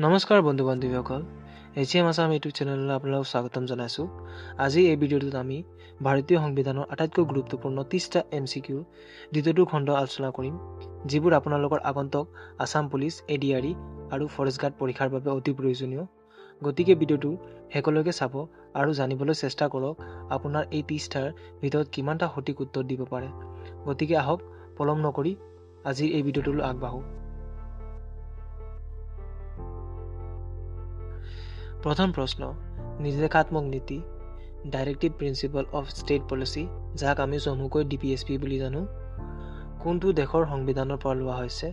নমস্কাৰ বন্ধু বান্ধৱীসকল, HM Assam YouTube চেনেললৈ আপোনালোকক স্বাগতম জনাইছোঁ। আজি এই ভিডিঅ'টোত আমি ভাৰতীয় সংবিধানৰ আটাইতকৈ গুৰুত্বপূৰ্ণ 30টা MCQ দ্বিতীয়টো খণ্ড আলোচনা কৰিম, যিবোৰ আপোনালোকৰ আগন্তুক আছাম পুলিচ, ADRE আৰু ফৰেষ্ট গাৰ্ড পৰীক্ষাৰ বাবে অতি প্ৰয়োজনীয়। গতিকে ভিডিঅ'টো শেষলৈকে চাব আৰু জানিবলৈ চেষ্টা কৰক আপোনাৰ এই 30টাৰ ভিতৰত কিমানটা সঠিক উত্তৰ দিব পাৰে। গতিকে আহক পলম নকৰি আজিৰ এই ভিডিঅ'টোলৈ আগবাঢ়ো। প্ৰথম প্ৰশ্ন, নিৰ্দেশাত্মক নীতি, directive principle of state policy, যাক আমি চমুকৈ DPSP বুলি জানো, কোনটো দেশৰ সংবিধানৰ পৰা লোৱা হৈছে?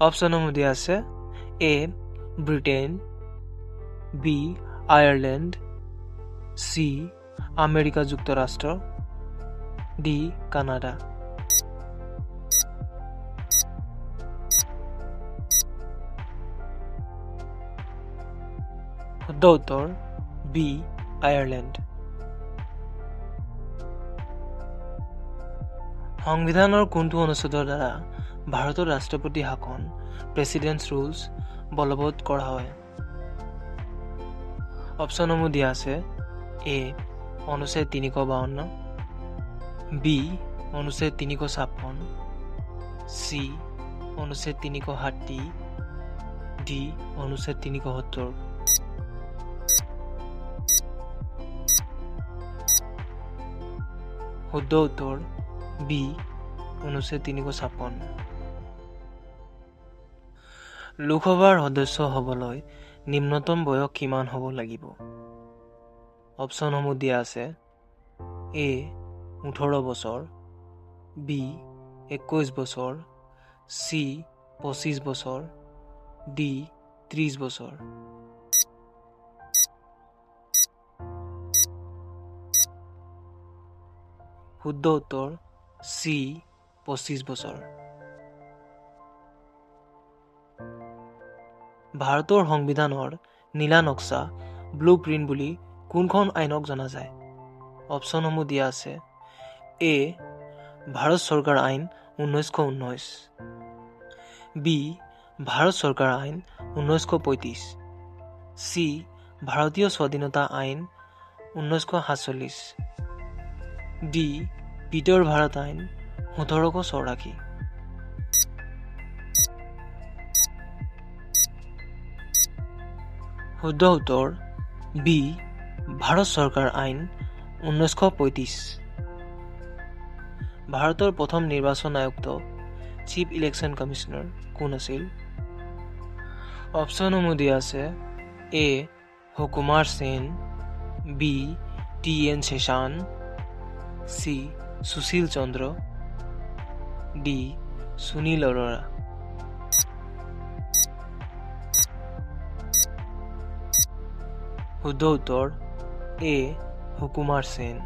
অপশ্যনসমূহ দিয়া আছে: A. Britain, B. Ireland, C. America যুক্তৰাষ্ট্ৰ, D. কানাডা। শুদ্ধ উত্তৰ B. আয়াৰলেণ্ড। সংবিধানৰ কোনটো অনুচ্ছেদৰ দ্বাৰা ভাৰতৰ ৰাষ্ট্ৰপতি শাসন প্ৰেচিডেন্টছ ৰুলছ বলবৎ কৰা হয়? অপশ্যনসমূহ দিয়া আছে: A. অনুচ্ছেদ 352, B. অনুচ্ছেদ 356, C. অনুচ্ছেদ 360, D. অনুচ্ছেদ 370। শুদ্ধ উত্তৰ B. অনুচ্ছেদ 356। লোকসভাৰ সদস্য হ'বলৈ নিম্নতম বয়স কিমান হ'ব লাগিব? অপশ্যনসমূহ দিয়া আছে: A. 18 বছৰ, B. 21 বছৰ, C. 25 বছৰ, D. 30 বছৰ। শুদ্ধ উত্তৰ C. 25 বছৰ। ভাৰতৰ সংবিধানৰ নীলা নক্সা ব্লু প্ৰিণ্ট বুলি কোনখন আইনক জনা যায়? অপশ্যনসমূহ দিয়া আছে: A. ভাৰত চৰকাৰ আইন 1919, B. ভাৰত চৰকাৰ আইন 1935, C. ভাৰতীয় স্বাধীনতা আইন 1947, D. বিতৰ ভাৰত আইন 1884। শুদ্ধ উত্তৰ B. ভাৰত চৰকাৰ আইন 1935। ভাৰতৰ প্ৰথম নিৰ্বাচন আয়ুক্ত চিফ ইলেকশ্যন কমিশ্যনাৰ কোন আছিল? অপশ্যনসমূহ দিয়া আছে: A. Sukumar Sen, B. TN শেষান, C. Sushil Chandra, D. Sunil Arora. শুদ্ধ উত্তৰ A. সুকুমাৰ সেন।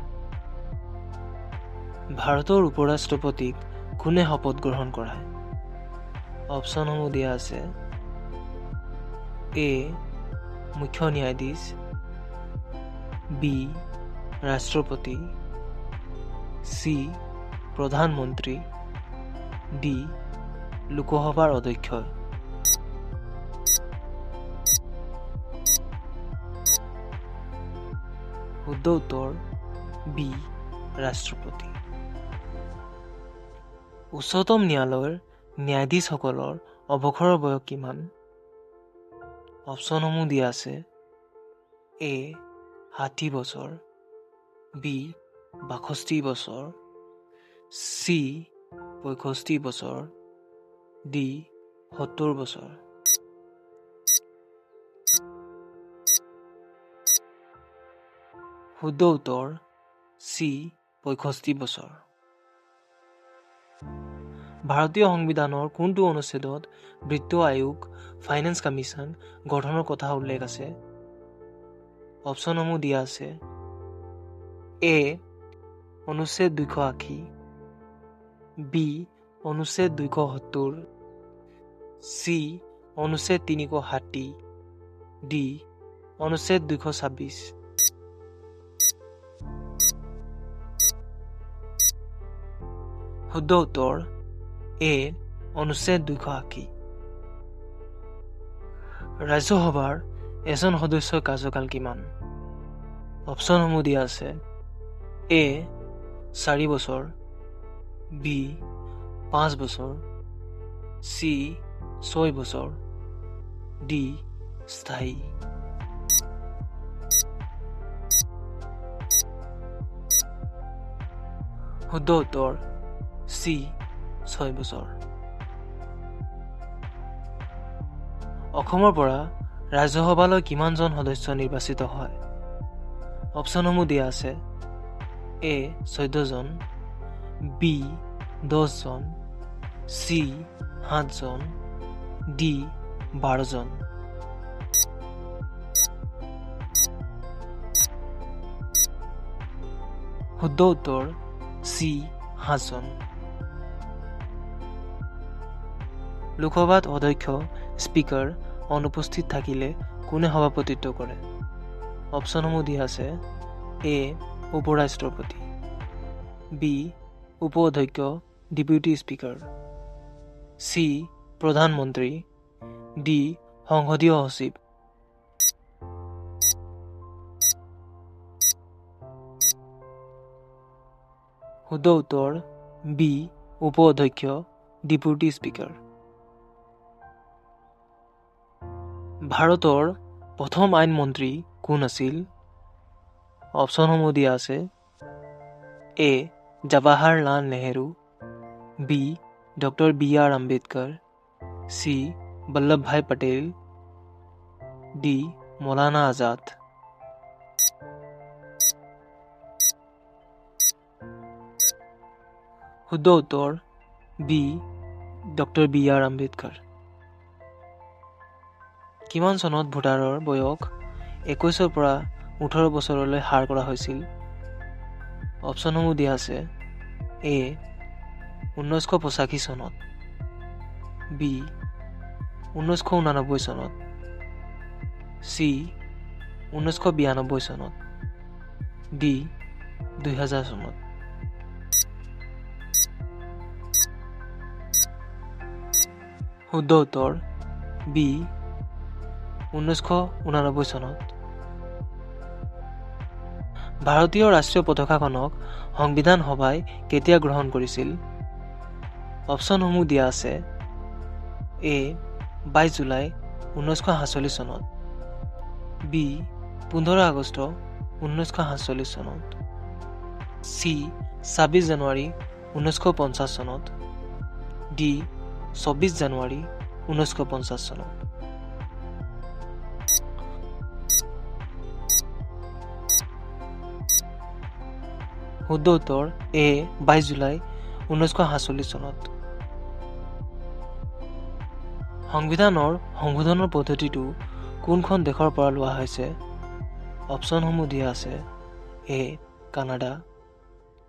ভাৰতৰ উপৰাষ্ট্ৰপতিক কোনে শপত গ্ৰহণ কৰায়? অপশ্যনসমূহ দিয়া আছে: A. মুখ্য ন্যায়াধীশ, B. ৰাষ্ট্ৰপতি, C. প্ৰধানমন্ত্ৰী, D. লোকসভাৰ অধ্যক্ষ। শুদ্ধ উত্তৰ B. ৰাষ্ট্ৰপতি। উচ্চতম ন্যায়ালয়ৰ ন্যায়াধীশসকলৰ অৱসৰৰ বয়স কিমান? অপশ্যনসমূহ দিয়া আছে: A. 60 বছৰ, B. 62 বছৰ, C. 65 বছৰ, D. 70 বছৰ। শুদ্ধ উত্তৰ C. 65 বছৰ। ভাৰতীয় সংবিধানৰ কোনটো অনুচ্ছেদত বিত্ত আয়োগ, ফাইনেন্স কমিশ্যন গঠনৰ কথা উল্লেখ আছে? অপশ্যনসমূহ দিয়া আছে: A. অনুচ্ছেদ 280, B. অনুচ্ছেদ 270, C. অনুচ্ছেদ 360, D. অনুচ্ছেদ 226। শুদ্ধ উত্তৰ A. অনুচ্ছেদ 280। ৰাজ্যসভাৰ এজন সদস্যৰ কাৰ্যকাল কিমান? অপশ্যনসমূহ দিয়া আছে এ 4 বছৰ, বি 5 বছৰ, চি 6 বছৰ, ডি স্থায়ী। শুদ্ধ উত্তৰ চি 6 বছৰ। অসমৰ পৰা ৰাজ্যসভালৈ কিমানজন সদস্য নিৰ্বাচিত হয়? অপশ্যনসমূহ দিয়া আছে এ 14 জন, বি 10 জন, চি 7 জন, ডি 12 জন। শুদ্ধ উত্তৰ চি 7 জন। লোকসভাত অধ্যক্ষ স্পীকাৰ অনুপস্থিত থাকিলে কোনে সভাপতিত্ব কৰে? অপশ্যনসমূহ দিয়া আছে এ উপৰাষ্ট্ৰপতি, বি উপ অধ্যক্ষ ডেপুটি স্পীকাৰ, চি প্ৰধানমন্ত্ৰী, ডি সংসদীয় সচিব। শুদ্ধ উত্তৰ বি উপ অধ্যক্ষ ডেপুটি স্পীকাৰ। ভাৰতৰ প্ৰথম আইনমন্ত্ৰী কোন আছিল? অপশ্যনসমূহ দিয়া আছে A Jawaharlal Nehru, B doctor B R. Ambedkar, C Vallabhbhai Patel, D Maulana Azad. শুদ্ধ উত্তৰ বি ডক্টৰ বি.আৰ. আম্বেদকাৰ। কিমান চনত ভোটাৰৰ বয়স 21ৰ পৰা 18 বছৰলৈ হ্ৰাস কৰা হৈছিল? অপশ্যনসমূহ দিয়া আছে এ 1985 চনত, বি 1989 চনত, চি 1992 চনত, ডি 2000 চনত। শুদ্ধ উত্তৰ বি 1989 চনত। ভাৰতীয় ৰাষ্ট্ৰীয় পতাকাখনক সংবিধান সভাই কেতিয়া গ্ৰহণ কৰিছিল? অপশ্যনসমূহ দিয়া আছে এ 22 জুলাই 1947 চনত, বি 15 আগষ্ট 1947 চনত, চি 26 জানুৱাৰী 1950 চনত, ডি 24 জানুৱাৰী 1950 চনত। শুদ্ধ উত্তৰ এ 22 জুলাই 1947 চনত। সংবিধানৰ সংশোধনৰ পদ্ধতিটো কোনখন দেশৰ পৰা লোৱা হৈছে? অপশ্যনসমূহ দিয়া আছে এ কানাডা,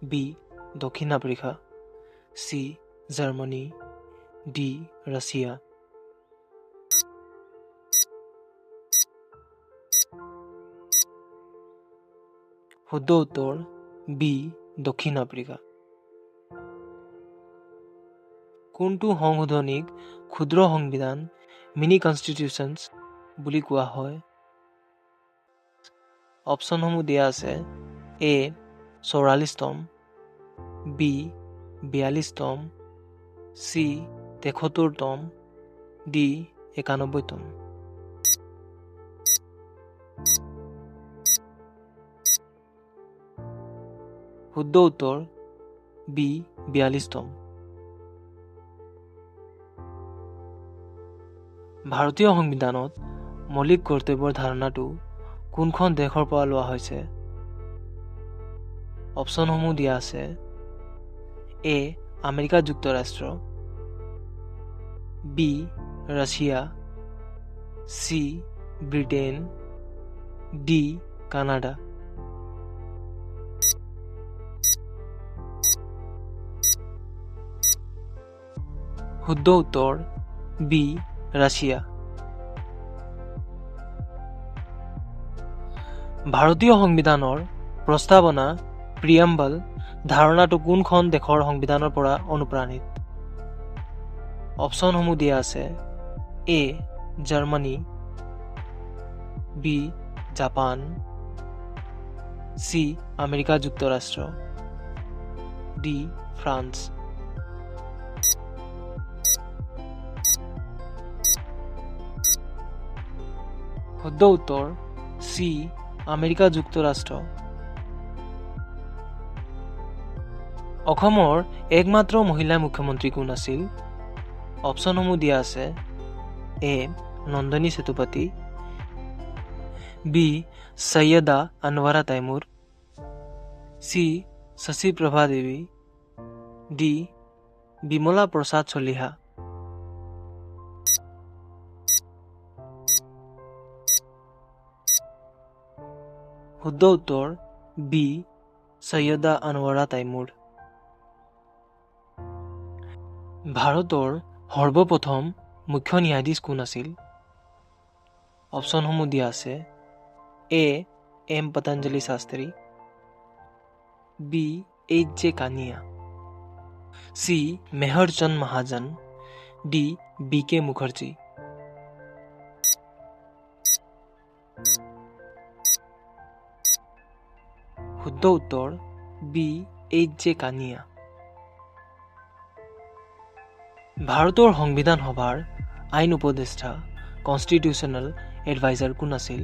বি দক্ষিণ Africa, C Germany, D Russia. শুদ্ধ উত্তৰ বি দক্ষিণ আফ্ৰিকা। কোনটো সংশোধনীক ক্ষুদ্ৰ সংবিধান মিনি কনষ্টিটিউশ্যনছ বুলি কোৱা হয়? অপশ্যনসমূহ দিয়া আছে এ 44তম, বি 42তম, চি 73তম, ডি 91তম। শুদ্ধ উত্তৰ বি 42তম। ভাৰতীয় সংবিধানত মৌলিক কৰ্তব্যৰ ধাৰণাটো কোনখন দেশৰ পৰা লোৱা হৈছে? অপশ্যনসমূহ দিয়া আছে এ আমেৰিকা যুক্তৰাষ্ট্ৰ, B Russia, C Britain, D Canada. শুদ্ধ উত্তৰ বি ৰাছিয়া। ভাৰতীয় সংবিধানৰ প্ৰস্তাৱনা প্ৰিএম্বল ধাৰণাটো কোনখন দেশৰ সংবিধানৰ পৰা অনুপ্ৰাণিত? অপশ্যনসমূহ দিয়া আছে এ জাৰ্মানী, বি জাপান, সি আমেৰিকা যুক্তৰাষ্ট্ৰ, ডি ফ্ৰান্স। শুদ্ধ উত্তৰ চি আমেৰিকা যুক্তৰাষ্ট্ৰ। অসমৰ একমাত্ৰ মহিলা মুখ্যমন্ত্ৰী কোন আছিল? অপশ্যনসমূহ দিয়া আছে। এ নন্দনী সেতুপতি, বি সৈয়দা আনৱাৰা তৈমুৰ, চি শশী প্ৰভা দেৱী, ডি বিমলা প্ৰসাদ চলিহা। শুদ্ধ উত্তৰ বি সৈয়দা আনৱাৰা তৈমুৰ। ভাৰতৰ সৰ্বপ্ৰথম মুখ্য ন্যায়াধীশ কোন আছিল? অপশ্যনসমূহ দিয়া আছে। A M Patanjali Shastri, B H J Kania, C Mehrchand Mahajan, D B K Mukherjee. শুদ্ধ উত্তৰ বি এইচ জে কানিয়া। ভাৰতৰ সংবিধান সভাৰ আইন উপদেষ্টা কনষ্টিটিউচনেল এডভাইজাৰ কোন আছিল?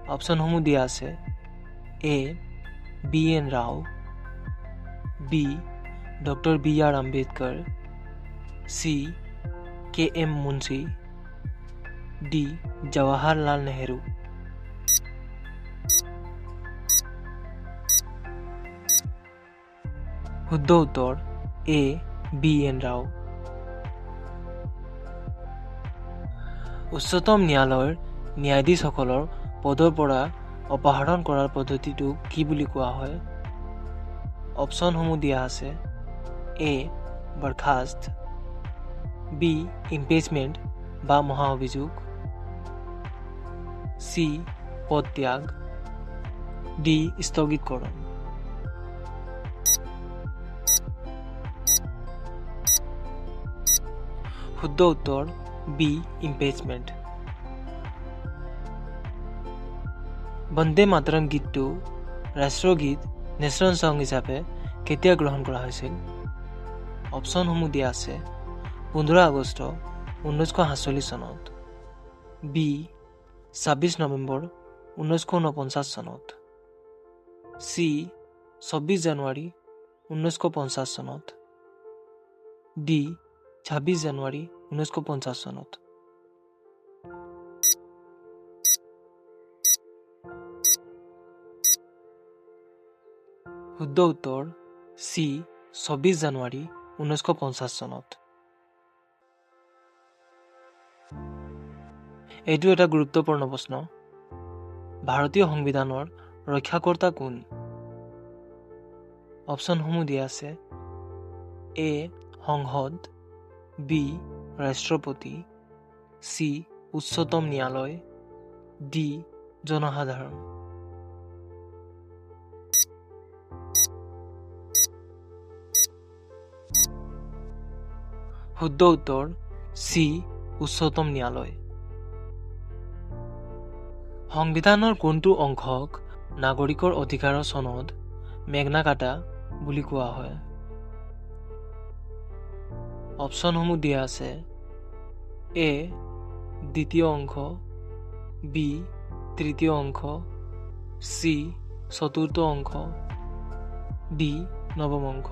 অপশ্যনসমূহ দিয়া আছে। A B N Rau, B doctor B R Ambedkar, C K M Munshi, D Jawaharlal Nehru. শুদ্ধ উত্তৰ এ বি এন ৰাও। উচ্চতম ন্যায়ালয়ৰ ন্যায়াধীশসকলৰ পদৰ পৰা অপসাৰণ কৰাৰ পদ্ধতিটোক কি বুলি কোৱা হয়? অপশ্যনসমূহ দিয়া আছে। এ বৰখাস্ত, বি ইম্পিচমেণ্ট বা মহা অভিযোগ, চি পদত্যাগ, ডি স্থগিতকৰণ। শুদ্ধ উত্তৰ বি ইম্পিচমেণ্ট। বন্দে মাতৰম গীতটো ৰাষ্ট্ৰগীত নেশ্যনেল ছং হিচাপে কেতিয়া গ্ৰহণ কৰা হৈছিল? অপশ্যনসমূহ দিয়া আছে। 15 আগষ্ট 1947 চনত, বি 26 নৱেম্বৰ 1949 চনত, চি 24 জানুৱাৰী 1950 চনত, ডি 26 জানুৱাৰী 1950 চনত। শুদ্ধ উত্তৰ চি 24 জানুৱাৰী 1950 চনত। এইটো এটা গুৰুত্বপূৰ্ণ প্ৰশ্ন। ভাৰতীয় সংবিধানৰ ৰক্ষাকৰ্তা কোন? অপশ্যনসমূহ দিয়া আছে। এ সংসদ, বি ৰাষ্ট্ৰপতি, চি উচ্চতম ন্যায়ালয়, ডি জনসাধাৰণ। শুদ্ধ উত্তৰ চি উচ্চতম ন্যায়ালয়। সংবিধানৰ কোনটো অংশক নাগৰিকৰ অধিকাৰৰ চনদ মেগনা কাৰ্টা বুলি কোৱা হয়? অপশ্যনসমূহ দিয়া আছে। এ দ্বিতীয় অংশ, বি তৃতীয় অংশ, চি চতুৰ্থ অংশ, ডি নৱম অংশ।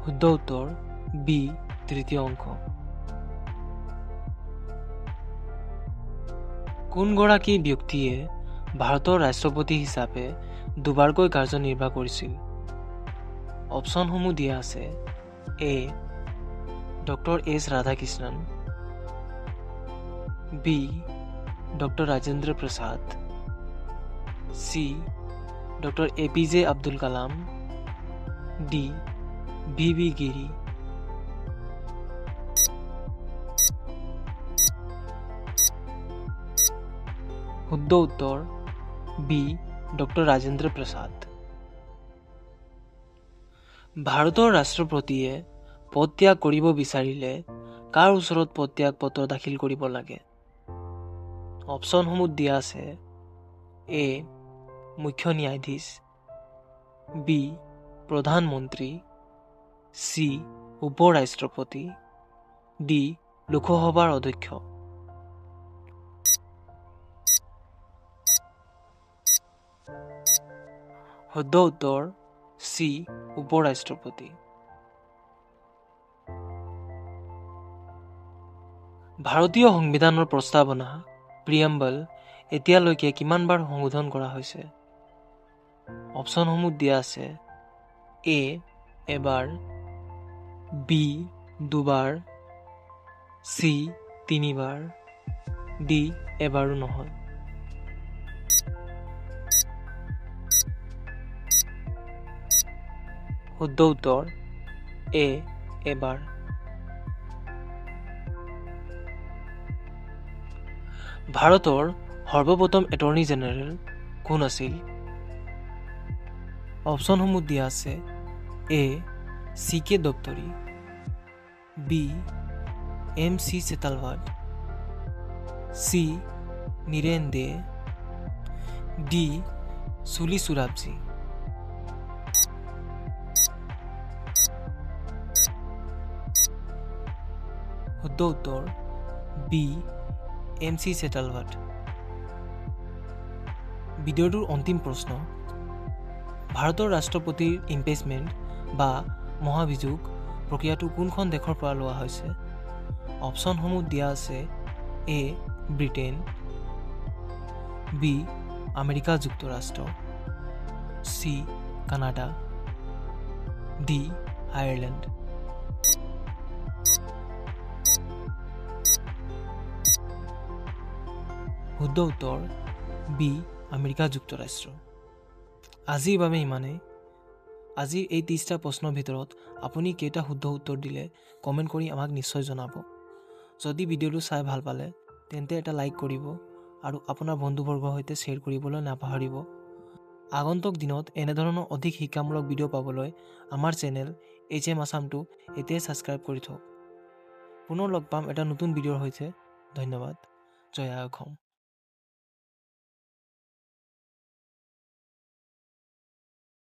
শুদ্ধ উত্তৰ বি তৃতীয় অংশ। কোনগৰাকী ব্যক্তিয়ে ভাৰতৰ ৰাষ্ট্ৰপতি হিচাপে দুবাৰকৈ কাৰ্যনিৰ্বাহ কৰিছিল? অপশ্যনসমূহ দিয়া আছে। A doctor S Radhakrishnan, B doctor Rajendra Prasad, C doctor A P J Abdul Kalam, D B B Giri. শুদ্ধ উত্তৰ বি ডক্টৰ ৰাজেন্দ্ৰ প্ৰসাদ। ভাৰতৰ ৰাষ্ট্ৰপতিয়ে পদত্যাগ কৰিব বিচাৰিলে কাৰ ওচৰত পদত্যাগ পত্ৰ দাখিল কৰিব লাগে? অপশ্যনসমূহ দিয়া আছে এ মুখ্য ন্যায়াধীশ, বি প্ৰধানমন্ত্ৰী, চি উপ-ৰাষ্ট্ৰপতি, ডি লোকসভাৰ অধ্যক্ষ। শুদ্ধ উত্তৰ চি উপ-ৰাষ্ট্ৰপতি। ভাৰতীয় সংবিধানৰ প্ৰস্তাৱনা প্ৰিএম্বল এতিয়ালৈকে কিমানবাৰ সংশোধন কৰা হৈছে? অপশ্যনসমূহ দিয়া আছে এ এবাৰ, বি দুবাৰ, চি তিনিবাৰ, ডি এবাৰো নহয়। শুদ্ধ উত্তৰ এ এবাৰ। ভাৰতৰ সৰ্বপ্ৰথম এটৰ্নী জেনেৰেল কোন আছিল? অপশ্যনসমূহ দিয়া আছে A CK Daphtary, B MC Setalvad, C Niren De, D Soli Sorabjee. শুদ্ধ উত্তৰ বি MC চেতালৱাদ। ভিডিঅ'টোৰ অন্তিম প্ৰশ্ন, ভাৰতৰ ৰাষ্ট্ৰপতিৰ ইম্পিচমেণ্ট বা মহাভিযোগ প্ৰক্ৰিয়াটো কোনখন দেশৰ পৰা লোৱা হৈছে? অপশ্যনসমূহ দিয়া আছে এ ব্ৰিটেইন, বি আমেৰিকা যুক্তৰাষ্ট্ৰ, চি কানাডা, ডি আয়াৰলেণ্ড। শুদ্ধ উত্তৰ বি আমেৰিকা যুক্তৰাষ্ট্ৰ। আজিৰ বাবে ইমানেই। আজিৰ এই 30টা প্ৰশ্নৰ ভিতৰত আপুনি কেইটা শুদ্ধ উত্তৰ দিলে কমেণ্ট কৰি আমাক নিশ্চয় জনাব। যদি ভিডিঅ'টো চাই ভাল পালে তেন্তে এটা লাইক কৰিব আৰু আপোনাৰ বন্ধুবৰ্গৰ সৈতে শ্বেয়াৰ কৰিবলৈ নাপাহৰিব। আগন্তুক দিনত এনেধৰণৰ অধিক শিক্ষামূলক ভিডিঅ' পাবলৈ আমাৰ চেনেল HM আছামটো এতিয়াই ছাবস্ক্ৰাইব কৰি থওক। পুনৰ লগ পাম এটা নতুন ভিডিঅ'ৰ সৈতে। ধন্যবাদ। জয় আই অসম।